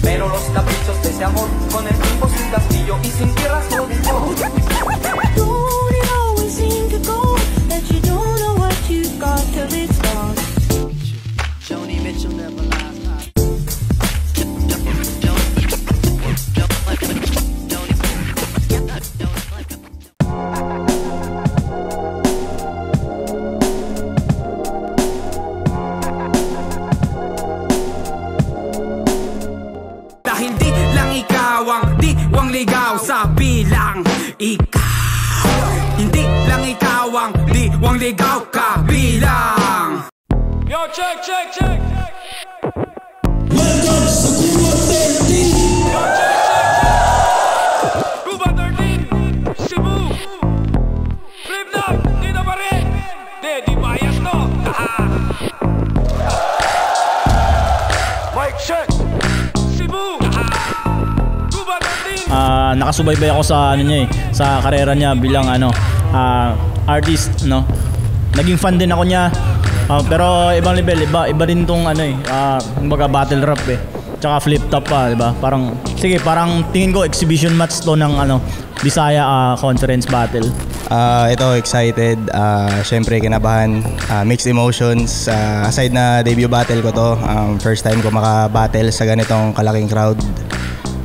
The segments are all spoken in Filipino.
pero los caprichos de ese amor con el tiempo sin castillo y sin tierras lo dejó. Don't it always seem to go that you don't know what you've got till it's gone? Joni Mitchell never lies. Hindi lang ikaw ang diwang ligaw sa bilang ikaw. Hindi lang ikaw ang diwang ligaw kabilang. Yo, check, check, check. Welcome sa Cuba 13. Yo, check, check, check. Cuba 13, Cebu. Flip knock, dito pa rin. Di bias no. Mic check. Cebu. Cuba 13. Nakasubaybay ako sa ano niya sa karera niya bilang artist, no. Naging fan din ako niya. Pero ibang level, iba din tong kumbaga battle rap Tsaka flip top pa, 'di ba? Parang tingin ko exhibition match to ng Bisaya conference battle. Ito excited, syempre kinabahan, mixed emotions. Aside na debut battle ko to, first time ko maka-battle sa ganitong kalaking crowd.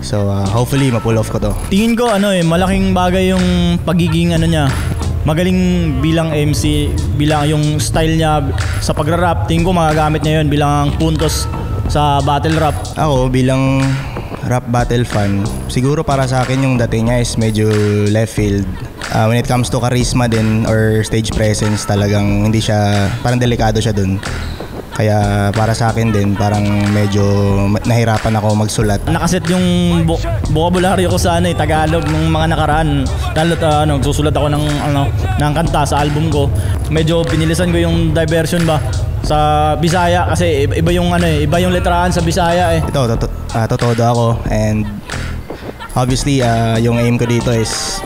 So hopefully ma-pull off ko to. Tingin ko malaking bagay yung pagiging niya. Magaling bilang MC, bilang yung style niya sa pagra-rap. Tingin ko magagamit niya yun bilang puntos sa battle rap. Ako bilang rap battle fan, siguro para sa akin yung dating niya is medyo left field. When it comes to charisma din or stage presence, talagang hindi siya, parang delikado siya dun. Kaya para sa akin din, parang medyo nahirapan ako magsulat. Nakaset yung vocabulary ko sa Tagalog ng mga nakaraan. Lalo't susulat ako ng kanta sa album ko. Medyo pinilisan ko yung diversion ba sa Bisaya kasi iba yung iba yung letrahan sa Bisaya Ito totoo ako, and obviously yung aim ko dito is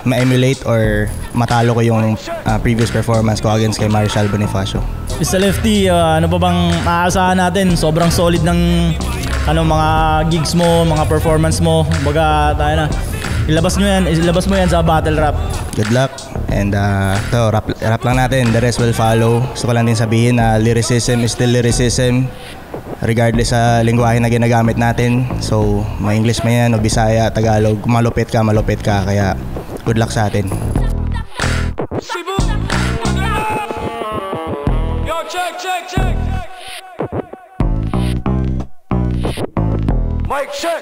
ma-emulate or matalo ko yung previous performance ko against kay Marshall Bonifacio. Mr. Lefty, ano pa bang maaasahan natin? Sobrang solid ng mga gigs mo, mga performance mo. Baga tayo na. Ilabas mo yan sa battle rap. Good luck. And rap lang natin. The rest will follow. Gusto ko lang din sabihin na lyricism is still lyricism, regardless sa lingwahe na ginagamit natin. So, ma-English man yan o Bisaya, Tagalog, malupit ka. Kaya good luck sa atin. Check, check, check. Mic check.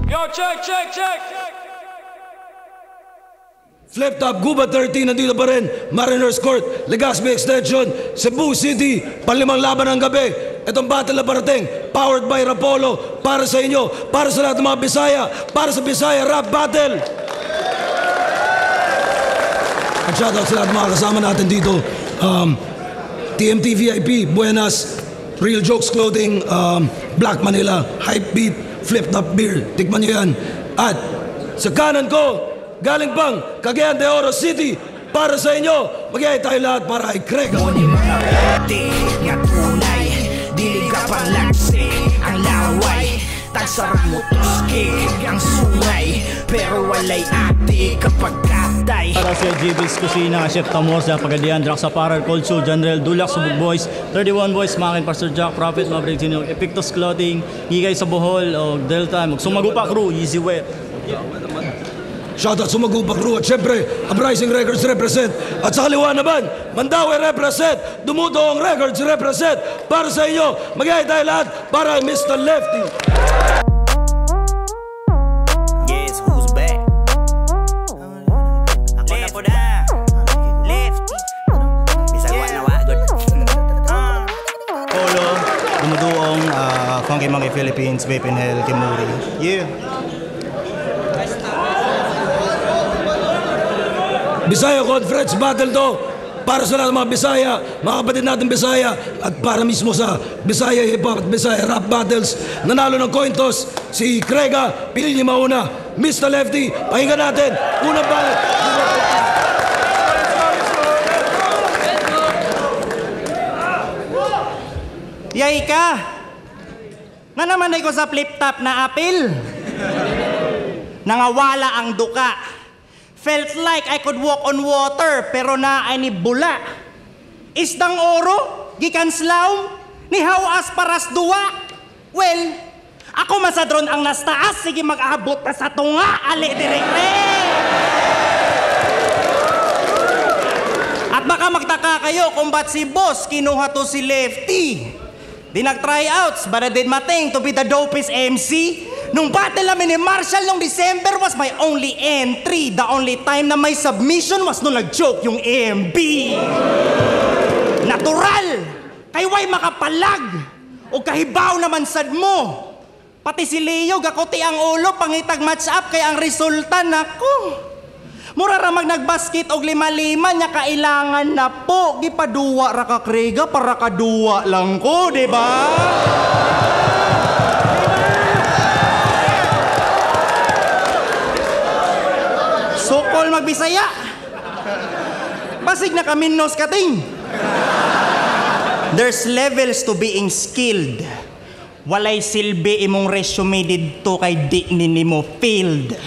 Yo, check, check, check. Flip top, Cuba 13, nandito pa rin. Mariners Court, Legazpi Extension, Cebu City, panlimang laban ng gabi. Itong battle na parating, powered by Rapolo, para sa inyo, para sa lahat ng mga Bisaya, para sa Bisaya Rap Battle. At shoutout sa lahat mga kasama natin dito. TMT VIP, Buenas, Real Jokes Clothing, Black Manila, Hype Beat, Flip Top Beer. Tikman nyo yan. At sa kanan ko, galing pang Cagayan de Oro City, para sa inyo, magyayay tayo lahat para kay Craig. Muni mga pati nga tunay, dili ka pang laksi ang laway. Tagsarap mo tuski ang sungay, pero walay ati kapag katay. Para sa GB's Kusina, Chef Tamor sa Pagadian, Drax sa Paral, Cold Soul, General, Dulak, Subug Boys, 31 Boys, Makin, Pastor Jack, Prophet, Maverick, Sinok, Epictus Clothing, Higay sa Bohol, o Delta, Sumagupa Crew, Easy Wet. Shoutout Sumagupa Crew at syempre, Uprising Records represent. At sa kaliwa naman, Mandaue represent, Dumutong Records represent. Para sa inyo, magyayay tayo lahat para Mr. Lefty. Yes, who's back? Ako na po na. Lefty. Bisag wa na wagod. Polo, Dumuduong, Funky Monkey Philippines, Vape in Hell, Kimuri. Yeah. Bisaya Conference Battle to para sa lahat ng mga Bisaya, mga kapatid natin Bisaya, at para mismo sa Bisaya Hip Hop at Bisaya Rap Battles. Nanalo ng coin toss si Crega, pili niya mauna. Mr. Lefty, pakinggan natin. Unang ballot. Yay ka! Nga naman ay ko sa flip-top na apil. Nangawala ang duka. Felt like I could walk on water, pero na ay ni bula. Isdang oro, gikan slaw, ni hawas paras duwa. Well, ako masadron ang nastaas, sige mag-abot na sa tunga, ali direkte. At baka magtaka kayo kung ba't si boss kinuha to si Lefty. Di nag-tryouts, but I did my thing to be the dopest MC. Nung battle namin ni Marshall nung December was my only entry. The only time na may submission was nung nag-joke yung AMB. Natural! Kay way makapalag! O kahibaw naman sad mo. Pati si Leo, gakuti ang ulo, pangitag match up, kaya ang resulta, nako. Mura ramag nagbasket og 5-5 nya kailangan na po. Gipaduwa ra ka Krega para kaduwa lang ko, di ba? Sokol magbisaya. Basig na kaminos kating. There's levels to being skilled. Walay silbi imong resume didto kay di nimo field.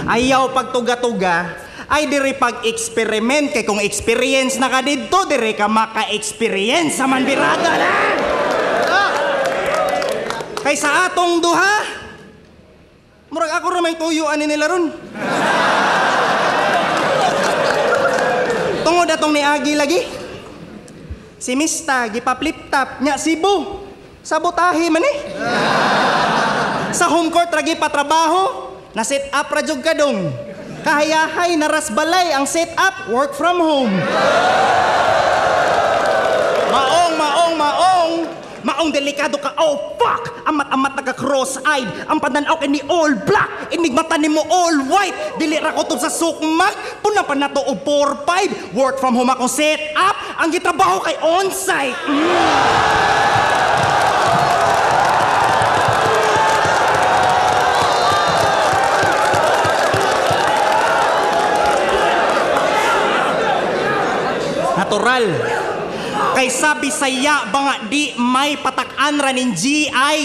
Ayaw pagtuga-tuga ay diri pag-experiment kay kung experience na ka dito, diri ka maka-experience sa manbirada na. Kay sa atong duha, murag ako ra may tuyuan ni nila ron. Tungod atong ni Agi lagi. Si Mista, gipa-flip-top nya Cebu. Sabotahe man eh. Sa home court ragi pa trabaho, na set up ra jud kadong. Kahayahay na rasbalay ang set up, work from home. Maong delikado ka, oh fuck! Amat-amat naka-cross-eyed, ang pananaw kay ni all black, inigmata ni mo all white, dili ra ko sa sukmag, puna pa na to o 4-5, work from home akong set up, ang gitrabaho kay on-site. Natural. Kay sabi saya banga di may patakan ra nin GI.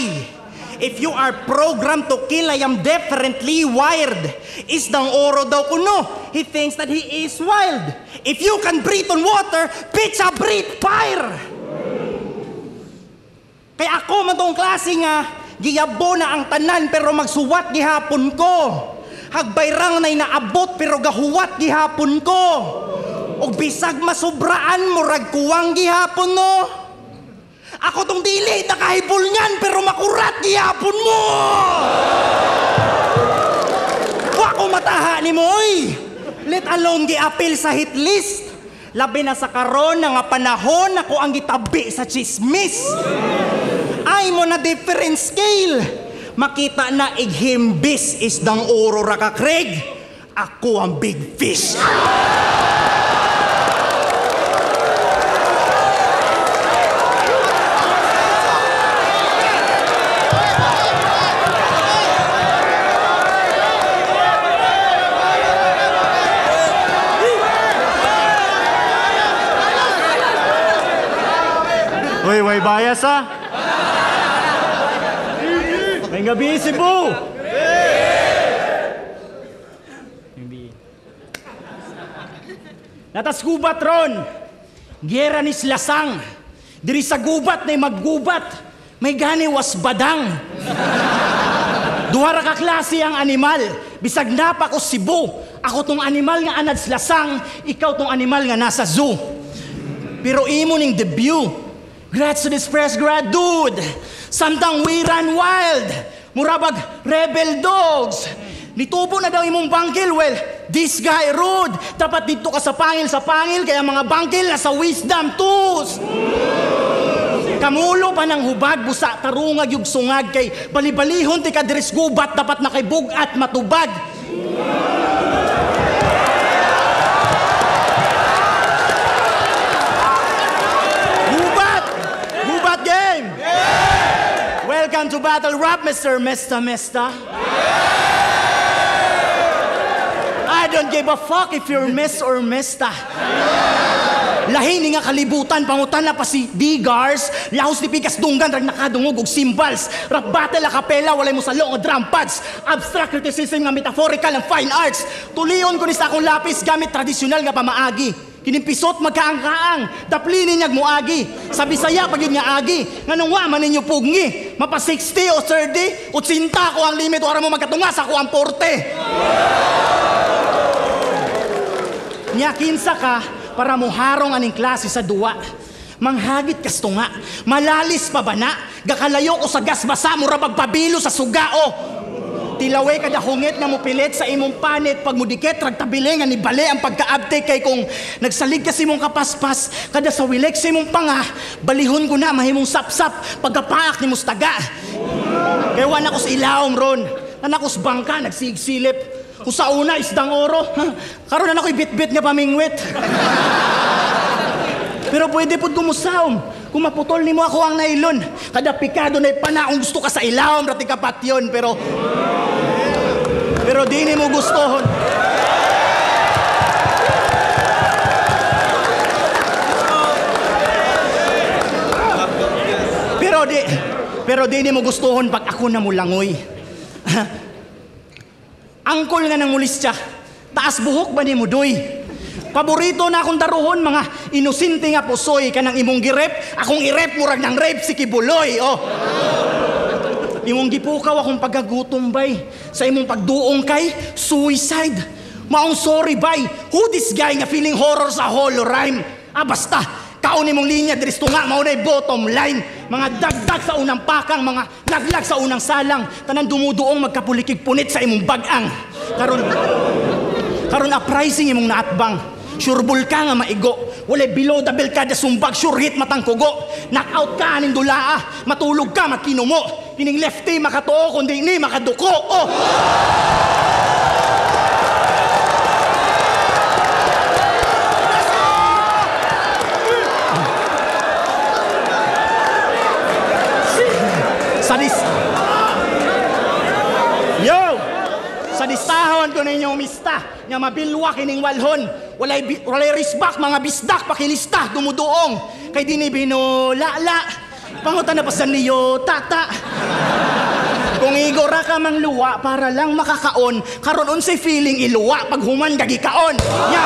If you are programmed to kill, I am differently wired. Isdang oro daw kuno. He thinks that he is wild. If you can breathe on water, bitch, I breathe fire. Kay ako man tong klase nga, giyabo na ang tanan pero magsuwat gihapon ko. Hagbayrang na'y naabot pero gahuwat gihapon ko. O bisag masubraan mo ragkuwang gihapon no. Ako tong dili nakahibol niyan pero makurat gihapon mo. Wa ko mataha ni mo oy. Let alone giapil sa hit list. Labi na sa karon nga panahon ako ang gitabi sa chismis. Ay mo na different scale. Makita na ighimbis isdang oro ra ka Craig. Ako ang big fish. Way bias ha? May gabi Cebu! Natas gubat ron! Gera ni Slasang! Diri sa gubat na maggubat! May gani was badang! Duhara ka klase ang animal! Bisag napa ko Cebu! Ako tong animal nga anad Slasang, ikaw tong animal nga nasa zoo! Pero imo ning debut! Grats to this fresh grad dude! Samtang we run wild! Murabag rebel dogs! Nitubo na daw imong bangkil, well, this guy rude! Dapat dito ka sa pangil, kaya mga bangkil nasa wisdom tools! Kamulo pa ng hubag, busa, tarungag, yung sungag, kay balibalihon, ti kadres gubat, dapat na kay bugat matubag! Welcome to Battle Rap, Mr. Mesta. I don't give a fuck if you're Miss or Mista. Lahi ni nga kalibutan, pangutan na pa si Digars, lahos ni Pikas Dunggan, rag nakadungog og cymbals, rap battle a capella, walay mo sa nga drum pads, abstract criticism nga metaphorical ang fine arts, tulion ko ni sa akong lapis gamit tradisyonal nga pamaagi. Kinimpisot magkaang-kaang, daplinin niyag muagi, sa Bisaya pag yun nga agi, nga nung waman ninyo pugni, mapa 60 o 30, o 80 ko ang limit, wala mo magkatungas ako ang 40. Nya kinsa ka, para muharong aning klase sa duwa. Manghagit kasto nga, malalis pa ba na? Gakalayo o sa gasbasa, mura pagpabilo sa sugao. Tilaway kada hungit nga mupilit sa imong panit, pag mudikit, ragtabili nga ni bali ang pagkaabte kay kung nagsalig kasi mong kapaspas, kada sa wilik sa imong panga, balihon ko na mahimong sapsap, pagkapaak ni mustaga. Kaya wala ko sa ilawom ron, nanakos bangka, nagsigsilip. Kung sa una, isdang oro. Karoon na ako'y bit-bit nga pamingwit. Pero pwede po'd kumusaom. Kung maputol ni mo ako ang nailon. Kada pikado na ipanaong gusto ka sa ilawom, rati kapat yun. Pero di ni mo gustohon. Pero di ni mo gustohon pag ako na mo langoy. Angkol nga nang mulis siya. Taas buhok ba ni mo doy? Paborito na akong daruhon, mga inosinte nga pusoy. Kanang imong girep, akong irep murag ng rape si Kibuloy. Oh. Imong gipukaw akong pagagutom bay. Sa imong pagduong kay suicide. Maong sorry bay. Who this guy nga feeling horror sa holo rhyme? Basta. Kaon imong linya diristo nga maunay bottom line. Mga dagdag sa unang pakang, mga laglag sa unang salang, tanan dumuduong magkapulikig punit sa imong bagang. Karon uprising imong naatbang. Sureball ka nga maigo. Walay below the belt kada sumbag, sure hit matang kugo. Knockout ka aning dulaa, matulog ka makinumo. Kining lefty makatuo kundi ni makaduko. Oh. Sa distahon ko ninyong mista, nga mabilwa kining walhon, walay risbak, mga bisdak, pakilista, dumuduong, kay di ni binulala, pangutan na pa sa niyo, tata. Kung igora ka mang luwa, para lang makakaon, karon unsay feeling iluwa, pag human gagikaon. Nya!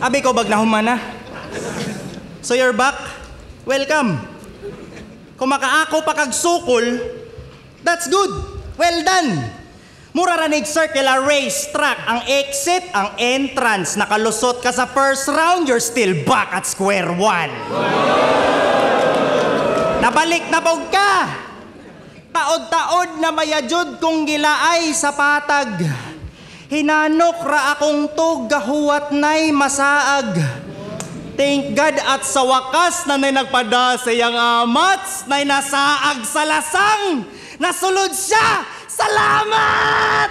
Abi ko bag na humana. So you're back? Welcome. Kung makaako pa kag sukol, that's good. Well done. Mura ranig circular race track. Ang exit, ang entrance. Nakalusot ka sa first round, you're still back at square one. Nabalik na bog ka. Taod-taod na mayajud kong gilaay sa patag. Hinanok ra akong tog gahuwat na'y masaag. Thank God at sa wakas na nagpada sa iyang amats na'y nasaag sa lasang. Nasulod siya! Salamat!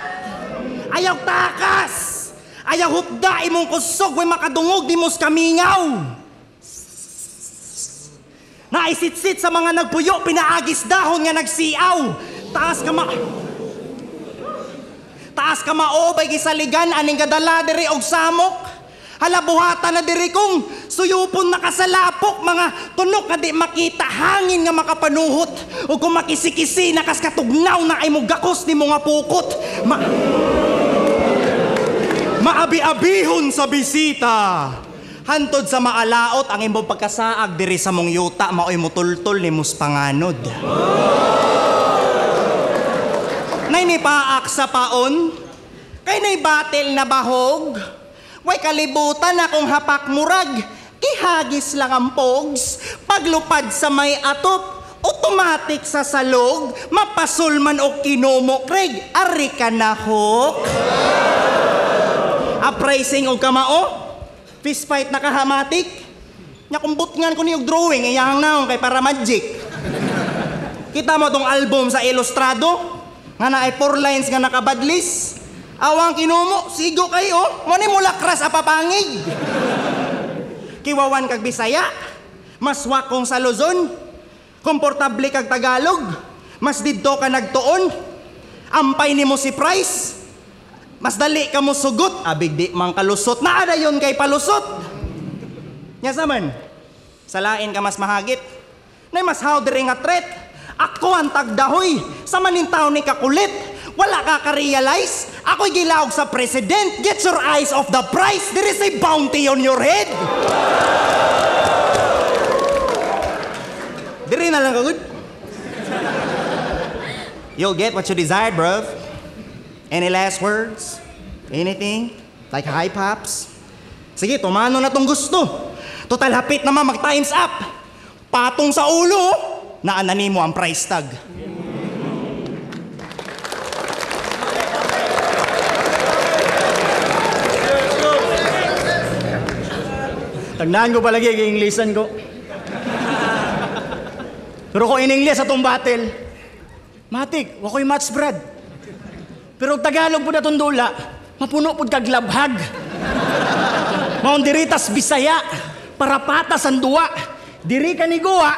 Ayaw takas! Ayaw hupda imong kusog way makadungog di mos kamingaw. Naisitsit sa mga nagpuyo pinaagis dahon nga nagsiaw. Taas ka maobay gisaligan aning kadala diri og samok. Halabuhatan na diri kong suyupon nakasalapok, mga tunok nga di makita hangin nga makapanuhot. O kung makisi-kisi nakas katugnaw na ay mo gakos ni mga pukot. Maabi-abihon sa bisita. Hantod sa maalaot ang imong pagkasaag diri sa mong yuta maoy mutultol ni mus panganod. Nay ni paak sa paon, kay nay batil na bahog, way kalibutan akong hapak murag, ihagis lang ang pogs, paglupad sa may atop, automatic sa salog, mapasulman o kinumo, Craig, ari ka na hok. Appraising o kamao, fist fight na kahamatik, nakumbutngan ko niyong drawing, iyang naong kay para magic. Kita mo tong album sa Ilustrado? Nga na ay 4 lines nga nakabadlis. Awang kinumo, sigo kayo. Muna mo lakras apapangig. Kiwawan kag Bisaya. Mas wakong sa Luzon. Komportable kag Tagalog. Mas didto ka nagtuon. Ampay ni mo si Price. Mas dali ka mo sugot. Abig di mang kalusot. Naada yun kay palusot. Nya saman. Salain ka mas mahagit. Nay mas hawdere nga threat. Ako ang tagdahoy. Sa manintaw ni kakulit. Wala ka ka-realize. Ako'y gilawag sa president. Get your eyes off the price. There is a bounty on your head. Diri na lang kagud. You'll get what you desired, bruv. Any last words? Anything? Like high pops? Sige, tumano na tong gusto. Total hapit naman mag-times up. Patong sa ulo, naanani mo ang price tag. Tagdaan ko palagi kay Inglesan ko. Pero kung in-Ingles atong battle, matik, wako'y match brad. Pero Tagalog po na itong dula, mapuno po kag labhag. Maundiritas Bisaya, para patas ang duwa. Diri ka ni Guwa,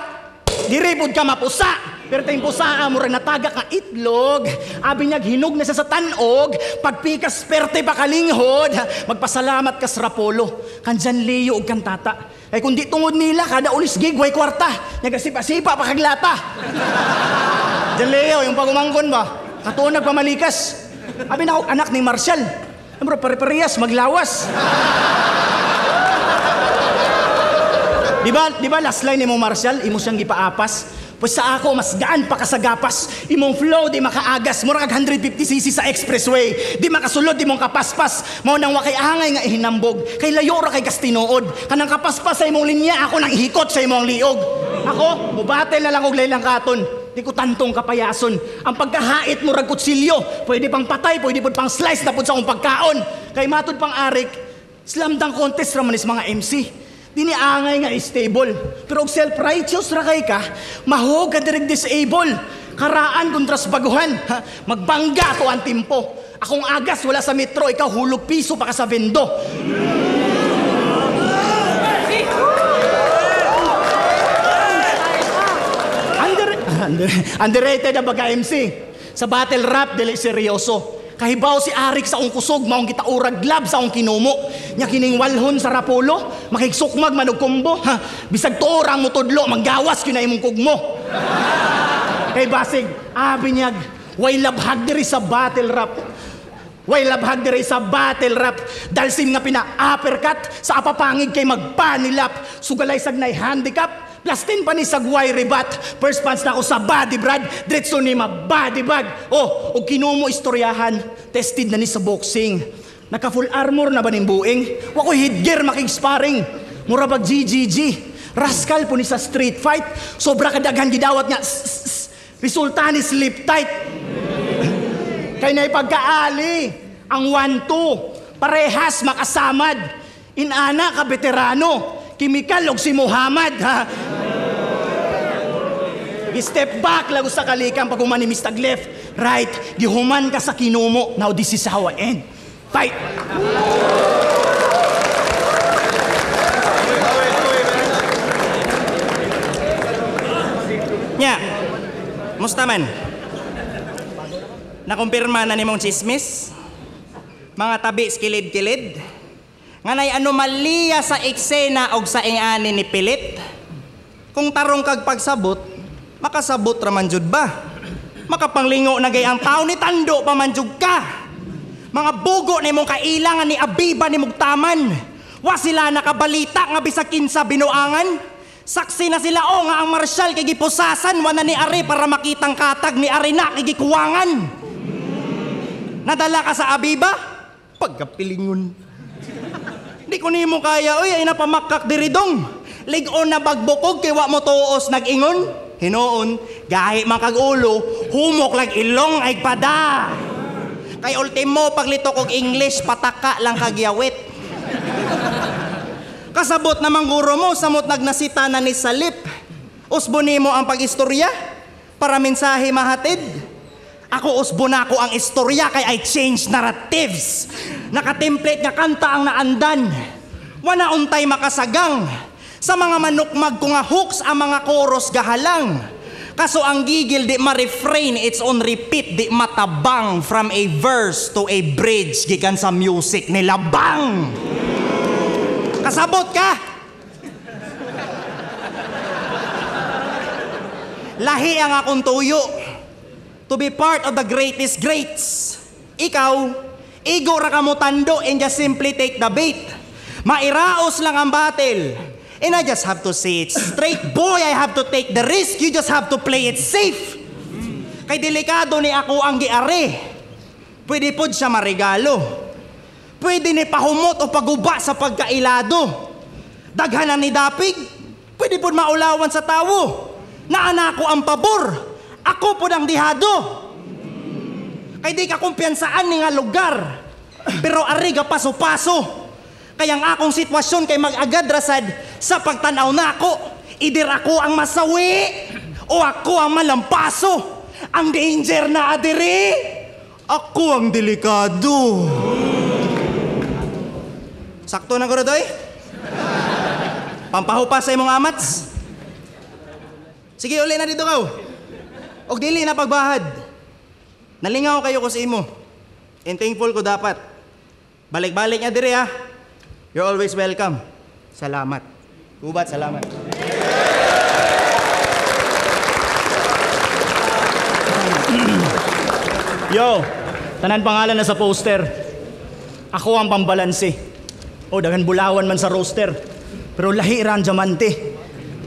diri po ka mapusa. Pero tayong pusa mo rin nataga ka itlog. Abi niyag hinog na sa tanog. Pagpikas perte pa kalinghod. Magpasalamat ka sa Rapolo. Kanjan Leo og kantata. Ay kung di tungod nila, kada ulis gig, way kwarta. Nagasipa-sipa pa kaglata. Jan Leo, yung pagumangkon ba? Katuon nagpamalikas. Abi na ako, anak ni Marshall. Bro, pare-parehas, maglawas. Di ba last line ni mo Marshall, imo siyang gipaapas? Pues sa ako, mas gaan pa ka sa gapas. Imong flow, di makaagas. Mura kag 150cc sa expressway. Di makasulod, di mong kapaspas. Mao nang wakay angay nga ihinambog. Kay layo ra kay kastinood. Kanang kapaspas sa imong linya, ako nang ihikot sa imong liog. Ako, mubatel na lang og laylang katon. Di ko tantong kapayason. Ang pagkahait mo rag kutsilyo. Pwede pang patay, pwede pang slice na pud sa akong pagkaon. Kay matud pang arik, slam dunk contest ra man is mga MC. Dini angay nga stable. Pero og self-righteous ra kay ka, mahog ka direct disable. Karaan kontras baguhan. Magbangga to ang timpo. Akong agas wala sa metro, ikaw hulog piso pa ka sa vendo. Underrated ang baga MC. Sa battle rap, dili seryoso. Kahibaw si Arik sa akong kusog, maong gitaurag glab sa akong kinumo. Nya kining walhon sa Rapolo, makigsukmag manog kombo. Bisag tuorang mo tudlo, manggawas yun na imong kugmo. Kay basig, abinyag, way labhag diri sa battle rap. Way labhag diri sa battle rap. Dalsim nga pina-uppercut, sa apapangig kay magpanilap. Sugalay sagnay handicap. Plastin pa ni sagway rebat. First punch na ako sa body brad. Diretso ni ma-body bag. O kinumo istoryahan. Tested na ni sa boxing. Naka full armor na ba ning buing? Wako'y headgear makig-sparring. Mura bag GGG. Rascal po ni sa street fight. Sobra kadaghan gidawat nga. Resulta ni sleep tight. Kay na ipagkaali. Ang 1-2. Parehas makasamad. Inana ka veterano. Kimikal og si Muhammad, ha? Step back lago sa kalikan pag humani mistag left, right. Gihuman ka sa kinumo. Now this is how I end. Fight! Nya, musta man? Nakumpirma na ni mong chismis? Mga tabi skilid-kilid? Nganay anomalya sa eksena og sa ingani ni Pilit. Kung tarong kag pagsabot, makasabot ra man jud ba? Makapanglingo na gay ang tao ni tando pa man jud ka. Mga bugo ni mong kailangan ni Abiba ni Mugtaman. Wa sila nakabalita nga bisag kinsa binuangan. Saksi na sila nga ang Marshall kay gipusasan wa na ni Ari para makitang katag ni Ari na kay gikuwangan. Nadala ka sa Abiba? Pagkapilingon. Di ko nimo kaya, oy, ay napamakak diridong. Ligon na bagbukog, kay wa mo tuos nag-ingon. Hinoon, gahi makag ulo, humok lang ilong ay pada. Kay ultimo, paglitok og English, pataka lang kagyawit. Kasabot namang guro mo, samot nagnasita na ni Salip. Usbo nimo ang pag-istorya. para mensahe mahatid. Ako usbon ako ang istorya kay I change narratives. Naka-template nga kanta ang naandan. Wana untay makasagang. Sa mga manukmag ko nga hooks ang mga chorus gahalang. Kaso ang gigil di ma-refrain, it's on repeat, di matabang from a verse to a bridge gikan sa music nila bang. Kasabot ka? Lahi ang akong tuyo to be part of the greatest greats. Ikaw, ego ra ka mo tando and just simply take the bait. Mairaos lang ang battle. And I just have to say it straight. Boy, I have to take the risk. You just have to play it safe. Kay delikado ni ako ang giare. Pwede po siya marigalo. Pwede ni pahumot o paguba sa pagkailado. Daghanan ni dapig. Pwede po maulawan sa tawo. Naanako ang pabor. Ako po ang dihado. Kay di ka kumpiyansaan ni nga lugar. Pero ariga paso-paso. Kaya ang akong sitwasyon kay mag-agad rasad sa pagtanaw na ako. Idir ako ang masawi o ako ang malampaso. Ang danger na adiri, ako ang delikado. Sakto na ko doy? Pampahupa sa imong amats? Sige, uli na dito ka. Og dili na pagbahad. Nalingaw kayo ko sa imo. And thankful ko dapat. Balik-balik niya dire ha. You're always welcome. Salamat. Ubat, salamat. Yo, tanan pangalan na sa poster. Ako ang pambalanse. O, dagan bulawan man sa roster. Pero lahi ran diamante.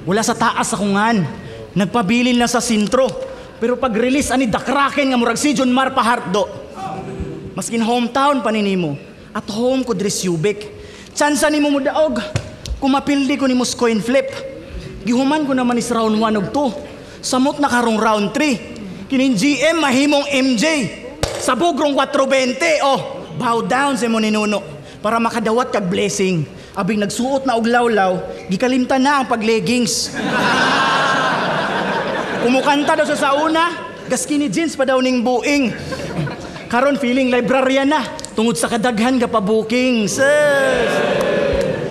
Wala sa taas akungan. Nagpabilin na sa sintro. Pero pag-release ani dakraken nga murag si John Mar Pahardo. Maskin hometown paninimo. At home ko dres Ubik. Tsansa ni mo mo daog. Kumapildi ko ni mo coin flip. Gihuman ko naman is round 1 og 2. Samot na karong round 3. Kining GM mahimong MJ. Sa bugrong 420. Oh, bow down sa mo ni Nuno. Para makadawat kag blessing. Abing nagsuot na og lawlaw, gikalimtan na ang pagleggings. Kumukanta daw sa sauna, gaskini jeans pa daw ning buing. Karon feeling librarian na, tungod sa kadaghan ka pa bookings.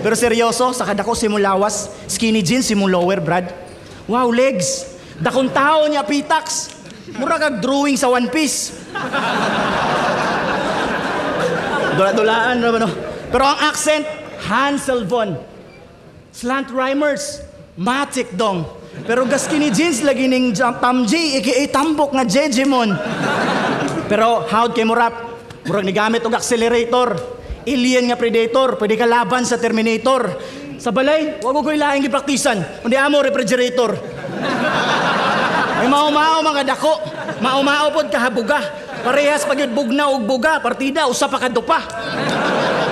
Pero seryoso, sa kadako si mo lawas, skinny jeans si mo lower, Brad. Wow, legs. Dakong tao niya pitax. Mura kag drawing sa One Piece. Dula-dulaan, no? Pero ang accent, Hansel Von. Slant rhymers, Matic Dong. Pero gaskini jeans lagi ning Tamji, aka tambok nga Jejemon. Pero how'd kay mo rap? Murag ni gamit og accelerator. Alien nga predator, pwede ka laban sa Terminator. Sa balay, wag ko ilaing gipraktisan. Kundi amo refrigerator. May mao-mao mga dako. Mao-mao pod kahabuga. Parehas pagyud bugna og buga, partida usa pa kadupa.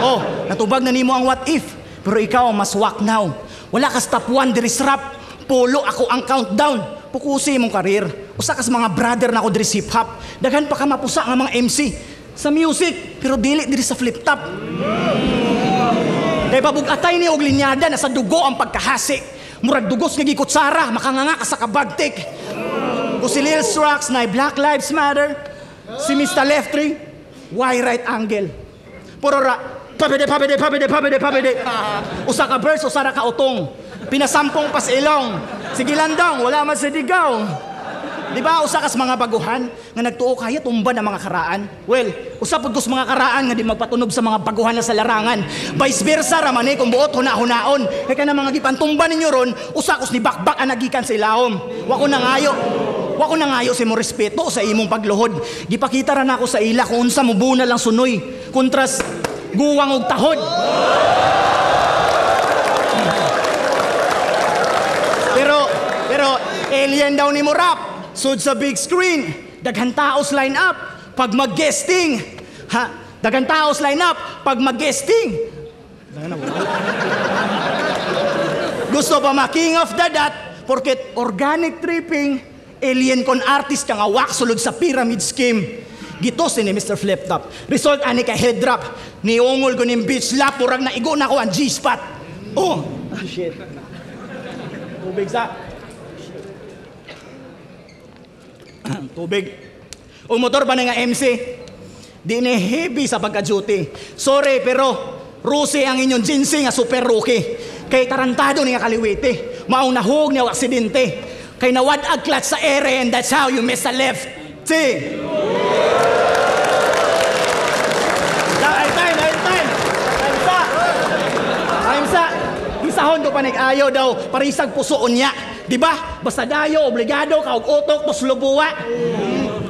Oh, natubag na nimo ang what if. Pero ikaw mas wak now. Wala ka top 1 diri sa rap. Polo ako ang countdown. Pukusi mong karir. Usa ka sa mga brother na ako diri hip hop. Daghan pa ka mapusa nga mga MC sa music, pero dili diri sa flip top. Kay pabugatay ni og linyada na sa dugo ang pagkahasi. Murag dugos nga gikutsara, makanganga ka sa kabagtik. Kung si Lil Strax na Black Lives Matter, si Mr. Leftry, why right angle? Puro ra, pabede. Usa ka verse, usa ra ka utong. Pinasampong pas ilong. Sige landong, wala man sa digaw. Di ba, usa kas mga baguhan nga nagtuo kaya tumba ng mga karaan? Well, usa pod kus mga karaan nga di magpatunog sa mga baguhan na sa larangan. Vice versa raman kung buot huna-hunaon. Kaya ka na mga gipantumba ninyo ron, usa kus ni bakbak ang nagikan sa ilawom. Wako nangayo sa mo respeto sa imong pagluhod. Gipakita ra nako sa ila kung unsa mo buna lang sunoy. Kontras guwang og tahod. Pero alien daw ni mo rap. Sud sa big screen, daghan taos line up pag mag-guesting. Ha, daghan taos line up pag mag-guesting. Gusto pa ma-king of the dot porket organic tripping, alien kon artist kang awak sulod sa pyramid scheme. Gitos ni Mr. Flip Top. Result ani ka head drop. Niungol ko ning beach lap murag na igo na ko ang G-spot. Oh, shit. Tubig sa Tubig. O motor ba na nga MC? Di na heavy sa pagka-duty. Sorry, pero Rusi ang inyong ginseng nga super rookie. Kay tarantado niya kaliwiti. Maong nahug niya aksidente. Kay nawad-ag clutch sa ere and that's how you miss a left. See? Time sa. Isahon ko pa nag-ayo daw. Parisag pusoon niya. Diba? Basta dayo, obligado, kaug-utok, tos lubuwa.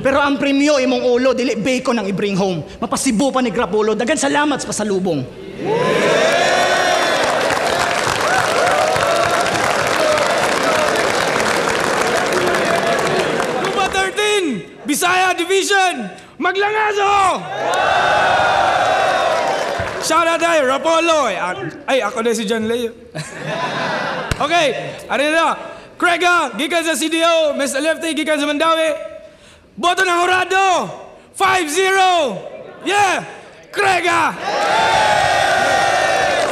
Pero ang premyo imong ulo, dili bacon ang i-bring home. Mapasibo pa ni Grapulo. Dagan salamat sa pasalubong. Lupa 13, Bisaya Division, Maglangaso! Shout out tayo, Rapolo. Ay, ako na si John Leo. Okay, ano na? Craiga, gikan sa CDO, Mr. Lefty, gikan sa Mandawi. Boto ng Horado, 5-0. Yeah, Craiga!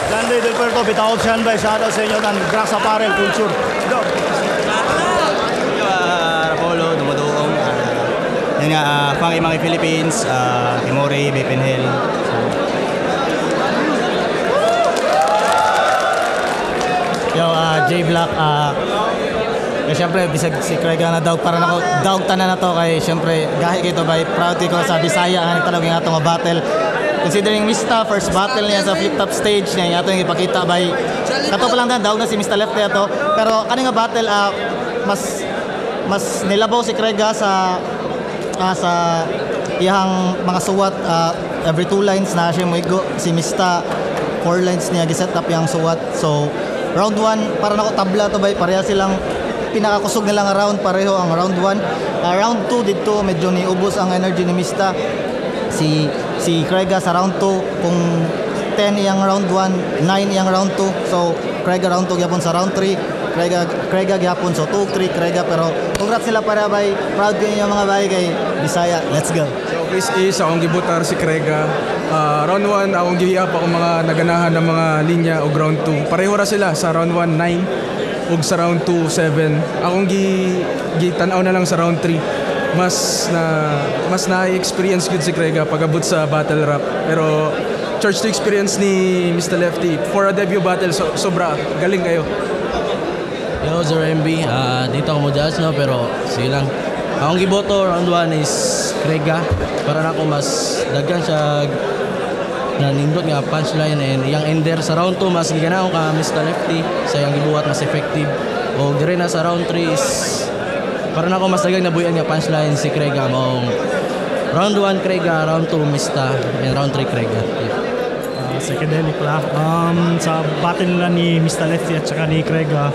Sunday del Puerto, bitawag siyan ba? Shout out sa inyo ng Grass Apparel Culture. Go! Rapolo, Dumadoong. Yan nga, Funky Monkey Philippines, Timore, Bepenhel. Yo, J-Black, siyempre, bisag si Craiga na daw, para nako, daw tanan na to, kay siyempre, gahi kito ba, proud ko sa Bisaya, ang talawag nga itong battle. Considering Mista, first battle niya sa flip-top stage niya, ito yung ipakita by, kato pa lang daw na si Mr. Lefty ito, pero kaning nga battle, mas nilabaw si Craiga sa iyang mga suwat, every 2 lines na siya muigo, si Mista, 4 lines niya, giset up yung suwat, so, round 1, para nako tabla to bay, pareha silang pinakakusog nilang round, pareho ang round 1. Round 2 dito medyo niubos ang energy ni Mista. Si Craiga sa round 2, kung 10 iyang round 1, 9 iyang round 2. So Craiga round 2 gyapon sa round 3. Craiga gyapon so 2-3 Craiga, pero congrats sila para bay. Proud ko yung mga bay kay Bisaya. Let's go. So Chris is akong gibutar si Craiga. Round 1 akong gi-up ako mga naganahan ng mga linya og round 2. Pareho ra sila sa round 1 9 ug sa round 2 7. Akong gitanaw na lang sa round 3. Mas na-experience good si Craiga pag-abot sa battle rap. Pero church to experience ni Mr. Lefty for a debut battle, sobra galing kayo. Yo, Sir MB, dito ako mo-judge, no? Pero sige lang. Akong giboto, round 1 is Craiga. Para na ako mas daghan siya nanindot nga punchline, and yung ender sa round 2 mas giganaw ka Mr. Lefty sa yung gibuhat mas effective. O dire na sa round 3 is para na ako mas daghan nabuyan nga punchline si Craiga. Mong round 1 Craiga, round 2 Mista, and round 3 Craiga. Psychedelic lang. Sa battle nila ni Mr. Lefty at saka ni Craiga,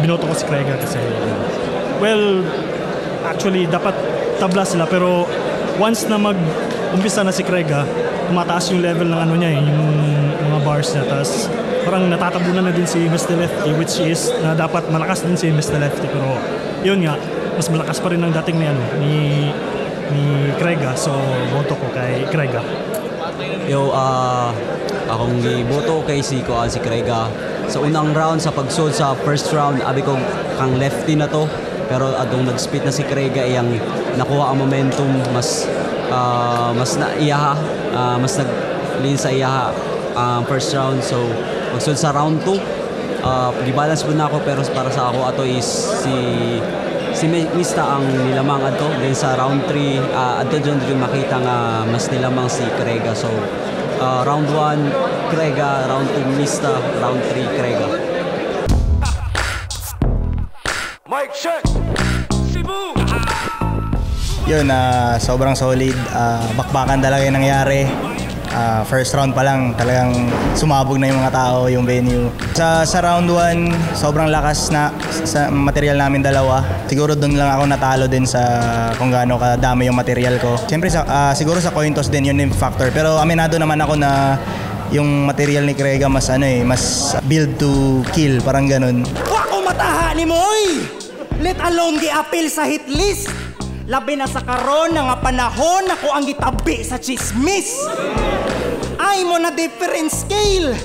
binoto ko si Craiga kasi well, actually dapat tabla sila, pero once na mag-umpisa na si Craiga, mataas yung level ng ano niya, yung mga bars niya. Tapos parang natatabunan na din si Mr. Lefty, which is na dapat malakas din si Mr. Lefty, pero yun nga, mas malakas pa rin ang dating ni Craiga, so boto ko kay Craiga. Yo, akong giboto kay si Craiga. Sa unang round, sa pagsod sa first round, abi ko kang Lefty na to, pero adong nag-split na si Craiga, iyang nakuha ang momentum, mas naiyaha, mas nag-lean sa iyaha first round. So magsud sa round 2, gibalance po na ako, pero para sa ako ato is si Mista ang nilamang ato. Then sa round 3 ato dyan makita nga mas nilamang si Craiga. So round 1 Craiga, round 2 Mista, round 3 Craiga. Mic check. Cebu. Yun, sobrang solid. Bakbakan talaga yung nangyari. First round pa lang, talagang sumabog na yung mga tao, yung venue. Sa round 1, sobrang lakas na sa material namin dalawa. Siguro doon lang ako natalo din sa kung gaano kadami yung material ko. Siyempre, siguro sa coin toss din yun yung factor. Pero aminado naman ako na yung material ni Craiga mas mas build to kill, parang ganun. Wako mataha ni Moy! Let alone gi-appeal sa hit list. Labi na sa karon nga panahon ako ang gitabi sa chismis. Ay mo na different scale.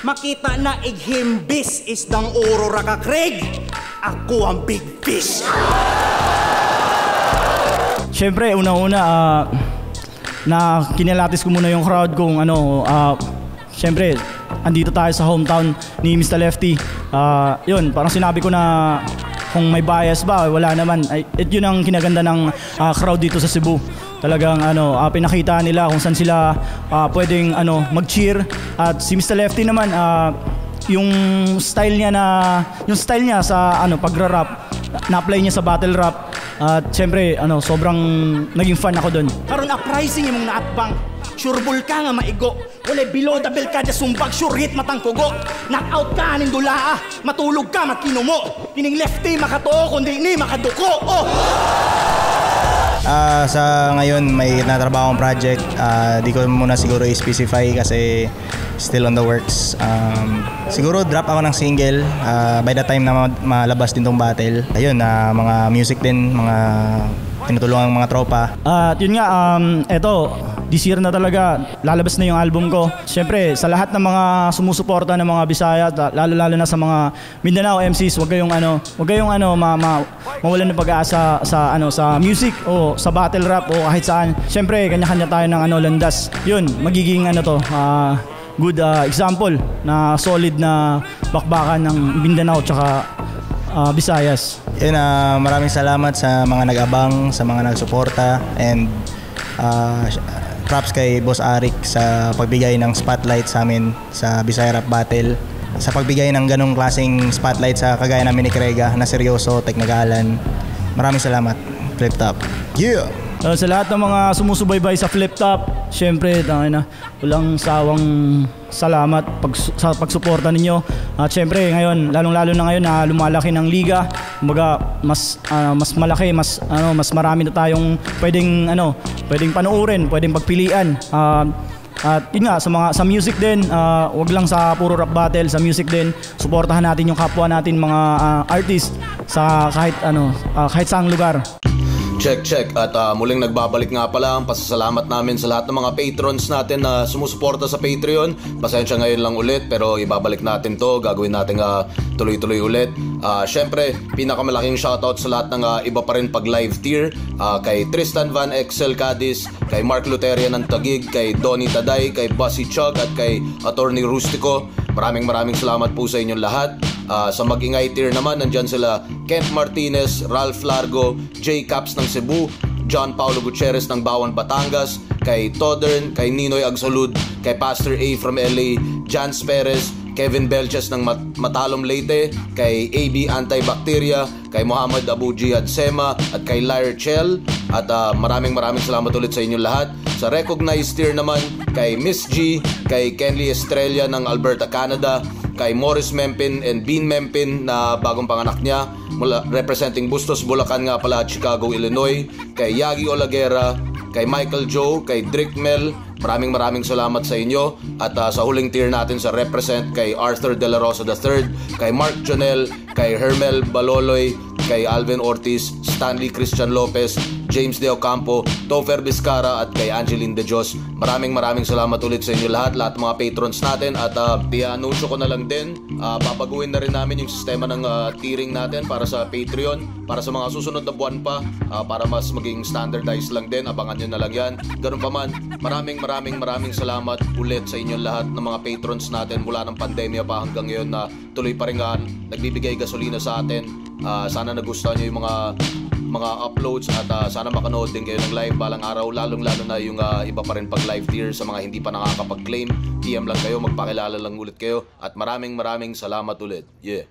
Makita na ighimbis isdang oro ra ka Craig. Ako ang big fish. syempre una-una na kinalatis ko muna yung crowd kung ano, syempre andito tayo sa hometown ni Mr. Lefty. Yun, parang sinabi ko na kung may bias ba, wala naman. Yun ang kinaganda ng crowd dito sa Cebu. Talagang pinakita nila kung saan sila pwedeng mag-cheer. At si Mr. Lefty naman, yung style niya sa pag-rap, na-apply niya sa battle rap. At syempre, sobrang naging fan ako doon. Karon uprising imong naatbang. Sureball ka nga maigo. Wala below the belt ka sumbag, sure hit matang kugo. Knockout ka ning dulaa, matulog ka makinumo. Kining Lefty makatuo kundi ni makaduko. Sa ngayon may natrabaho akong project. Di ko muna siguro i-specify kasi still on the works. Siguro drop ako ng single by the time na malabas din tong battle. Ayun, mga music din, mga tinutulungan ng mga tropa. At yun nga, eto, this year na talaga, lalabas na yung album ko. Siyempre, sa lahat ng mga sumusuporta ng mga Bisaya, lalo-lalo na sa mga Mindanao MCs, wag kayong mawalan ng pag-aasa sa music o sa battle rap o kahit saan. Siyempre, kanya-kanya tayo ng landas. Yun, magiging good example na solid na bakbakan ng Mindanao tsaka Visayas. Yun, maraming salamat sa mga nag-abang, sa mga nagsuporta, and props kay Boss Arik sa pagbigay ng spotlight sa amin sa Bisaya Rap Battle, sa pagbigay ng ganong klaseng spotlight sa kagaya namin ni Krega na seryoso, teknikalan. Maraming salamat, Flip Top. Yeah! Sa lahat ng mga sumusubaybay sa Flip Top, syempre, walang sawang salamat sa pagsuporta ninyo. At syempre, ngayon, lalong-lalo na ngayon na lumalaki ng liga, kumbaga mas malaki, mas marami na tayong pwedeng panoorin, pwedeng pagpilian. At yun nga, sa music din, wag lang sa puro rap battle, sa music din, suportahan natin yung kapwa natin mga artist sa kahit saang lugar. Check. At muling nagbabalik nga pala ang pasasalamat namin sa lahat ng mga patrons natin na sumusuporta sa Patreon. Pasensya ngayon lang ulit, pero ibabalik natin to. Gagawin natin tuloy-tuloy ulit. Syempre, pinakamalaking shoutout sa lahat ng iba pa rin pag live tier. Kay Tristan Van Excel Cadiz, kay Mark Luteria ng Taguig, kay Donnie Taday, kay Bossy Chug at kay Attorney Rustico. Maraming salamat po sa inyong lahat. Sa Mag-ingay tier naman, nandyan sila Kent Martinez, Ralph Largo, J. Caps ng Cebu, John Paulo Gutierrez ng Bawan, Batangas, kay Todern, kay Ninoy Agsolud, kay Pastor A from LA, Jans Perez, Kevin Belches ng Matalom Leyte, kay AB Antibacteria, kay Muhammad Abu Jihad Sema at kay Lyre Chell. At maraming salamat ulit sa inyo lahat. Sa recognized tier naman, kay Miss G, kay Kenley Estrella ng Alberta, Canada, kay Morris Mempin and Bean Mempin na bagong panganak niya, representing Bustos, Bulacan nga pala at Chicago, Illinois, kay Yagi Olaguera, kay Michael Joe, kay Drick Mel. Maraming salamat sa inyo. At sa huling tier natin sa represent, kay Arthur De La Rosa III, kay Mark Jonel, kay Hermel Baloloy, kay Alvin Ortiz, Stanley Christian Lopez, James De Ocampo, Topher Vizcara at kay Angeline De Dios. Maraming salamat ulit sa inyo lahat ng mga patrons natin. At i-anunsyo ko na lang din, babaguhin na rin namin yung sistema ng tiering natin para sa Patreon, para sa mga susunod na buwan pa, para mas maging standardized lang din. Abangan nyo na lang yan. Ganun pa man, maraming salamat ulit sa inyo lahat ng mga patrons natin mula ng pandemya pa hanggang ngayon na tuloy pa rin nagbibigay gasolina sa atin. Sana nagustuhan nyo yung mga uploads at sana makanood din kayo ng live balang araw, lalong-lalo na yung iba pa rin pag live tier. Sa mga hindi pa nakakapag-claim, PM lang kayo, magpakilala lang ulit kayo. At maraming salamat ulit. Yeah.